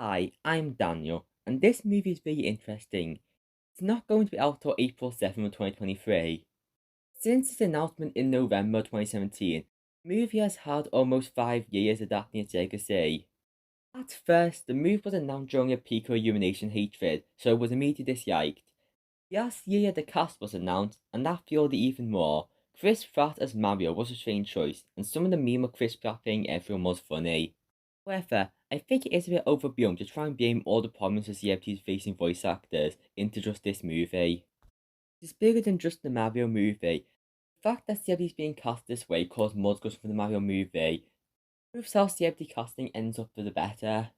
Hi, I'm Daniel, and this movie is very interesting. It's not going to be out till April 7th, 2023. Since its announcement in November 2017, the movie has had almost 5 years adapting its legacy. At first, the movie was announced during a peak of Illumination hatred, so it was immediately disliked. Last year, the cast was announced, and that fueled it even more. Chris Pratt as Mario was a strange choice, and some of the meme of Chris Pratt playing everyone was funny. However, I think it is a bit overblown to try and blame all the problems of celebrities facing voice actors into just this movie. It's bigger than just the Mario movie. The fact that celebrities being cast this way caused more discussion for the Mario movie. Proves how celebrity casting ends up for the better.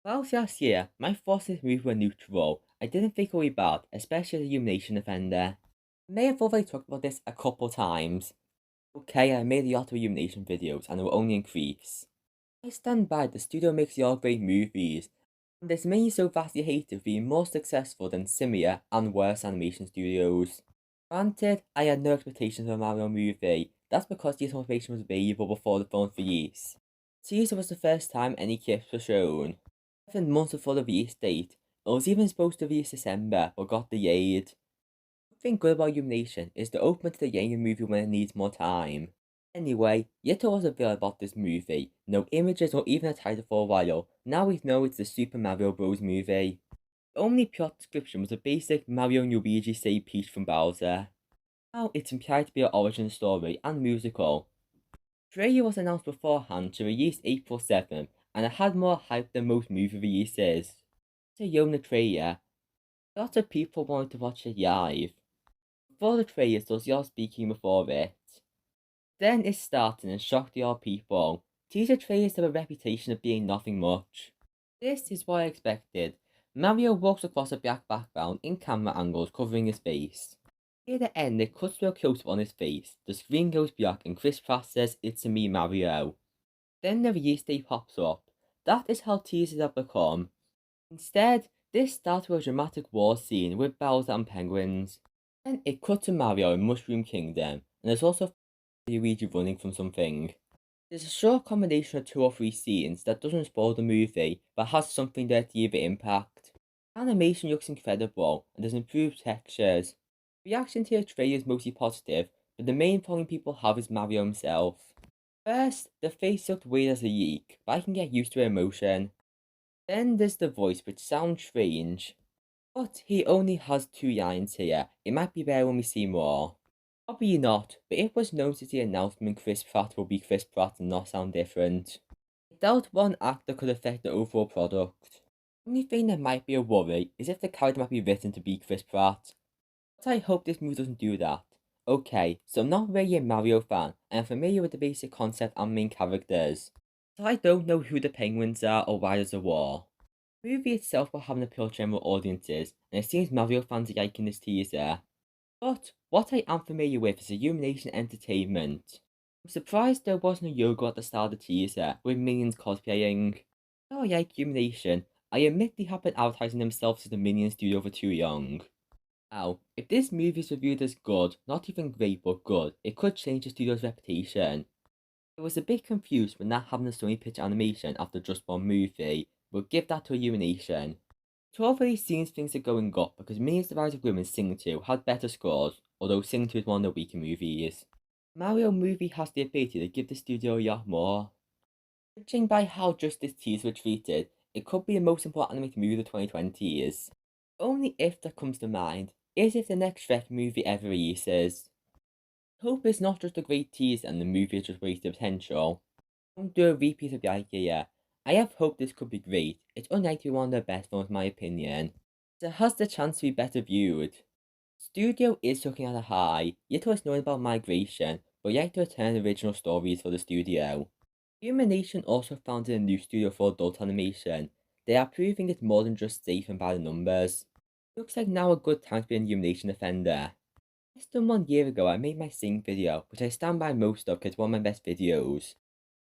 Whilst last year, my thoughts on this movie were neutral. I didn't think it would be bad, especially as a Illumination offender. I may have already talked about this a couple times. Okay, I made a lot of Illumination videos and it will only increase. I stand by the studio makes all great movies, and there's many so vastly hated being more successful than similar and worse animation studios. Granted, I had no expectations of a Mario movie, that's because this information was available before the film's release. Teaser was the first time any clips were shown. 7 months before the release date, it was even supposed to release December, but got delayed. One thing good about Illumination is they're open to delaying a movie when it needs more time. Anyway, little was revealed about this movie. No images or even a title for a while. Now we know it's the Super Mario Bros. Movie. The only plot description was a basic Mario and Luigi save Peach from Bowser. Now it's implied to be an origin story and musical. The trailer was announced beforehand to release April 7th, and it had more hype than most movie releases. To own the trailer, lots of people wanted to watch it live. Before the trailer, there was y'all speaking before it. Then it started and shocked the old people. Teaser trailers have a reputation of being nothing much. This is what I expected. Mario walks across a black background in camera angles covering his face. Near the end, it cuts to a close-up on his face. The screen goes black and Chris Pratt says, "It's a me, Mario." Then the release date pops up. That is how teasers have become. Instead, this starts with a dramatic war scene with Bowser and penguins. Then it cuts to Mario in Mushroom Kingdom, and there's also Luigi running from something. There's a short combination of 2 or 3 scenes that doesn't spoil the movie, but has something there to give it impact. Animation looks incredible, and there's improved textures. Reaction to the trailer is mostly positive, but the main problem people have is Mario himself. First, the face looked weird as a yeek, but I can get used to emotion. Then there's the voice, which sounds strange. But he only has 2 lines here, it might be better when we see more. Probably not, but it was known since the announcement Chris Pratt will be Chris Pratt and not sound different. I doubt one actor could affect the overall product. The only thing that might be a worry is if the character might be written to be Chris Pratt. But I hope this movie doesn't do that. Okay, so I'm not really a Mario fan, and I'm familiar with the basic concept and main characters. So I don't know who the penguins are or why there's a war. The movie itself will have an appeal to general audiences, and it seems Mario fans are liking this teaser. But what I am familiar with is Illumination Entertainment. I'm surprised there wasn't a logo at the start of the teaser with minions cosplaying. Though I like Illumination, I admit they have been advertising themselves as the Minion studio for too long. Now, if this movie is reviewed as good, not even great but good, it could change the studio's reputation. I was a bit confused when not having a Sony Picture animation after just one movie, but give that to Illumination. 12 of these seems things are going up because Minions the Rise of Grim and Sing 2 had better scores, although Sing 2 is one of the weaker movies. Mario movie has the ability to give the studio a lot more. Judging by how just this teaser was treated, it could be the most important animated movie of the 2020s. The only if that comes to mind is if the next Shrek movie ever releases. Hope it's not just a great teaser and the movie is just wasted potential. Don't do a repeat of the idea. I have hope this could be great. It's unlikely to be one of the best films in my opinion. It has the chance to be better viewed. Studio is looking at a high, yet it's known about migration, but yet to return original stories for the studio. Illumination also founded a new studio for adult animation. They are proving it's more than just safe and by the numbers. Looks like now a good time to be an Illumination offender. Less than 1 year ago I made my Sing video, which I stand by most of because it's one of my best videos.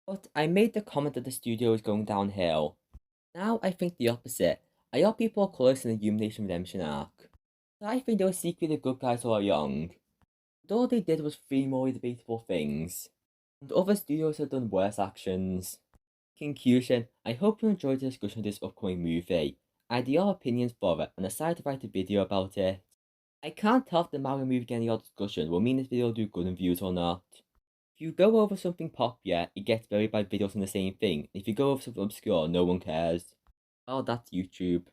But I made the comment that the studio is going downhill. Now I think the opposite. I hope people are close in the Illumination Redemption arc. So I think they were secretly the good guys all along. But all they did was 3 more debatable things. And other studios have done worse actions. Conclusion, I hope you enjoyed the discussion of this upcoming movie. I had your opinions for it and decided to write a video about it. I can't tell if the Mario movie getting your discussion will mean this video will do good in views or not. If you go over something popular, it gets buried by videos on the same thing. If you go over something obscure, no one cares. Well, that's YouTube.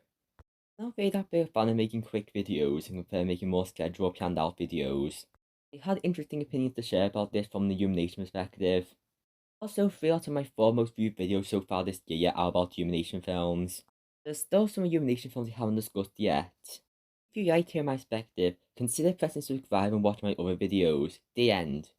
I'm not really that big a fan of making quick videos and prefer making more scheduled, planned out videos. I had interesting opinions to share about this from the Illumination perspective. Also, 3 out of my 4 most viewed videos so far this year are about Illumination films. There's still some Illumination films we haven't discussed yet. If you like hearing my perspective, consider pressing subscribe and watch my other videos. The end.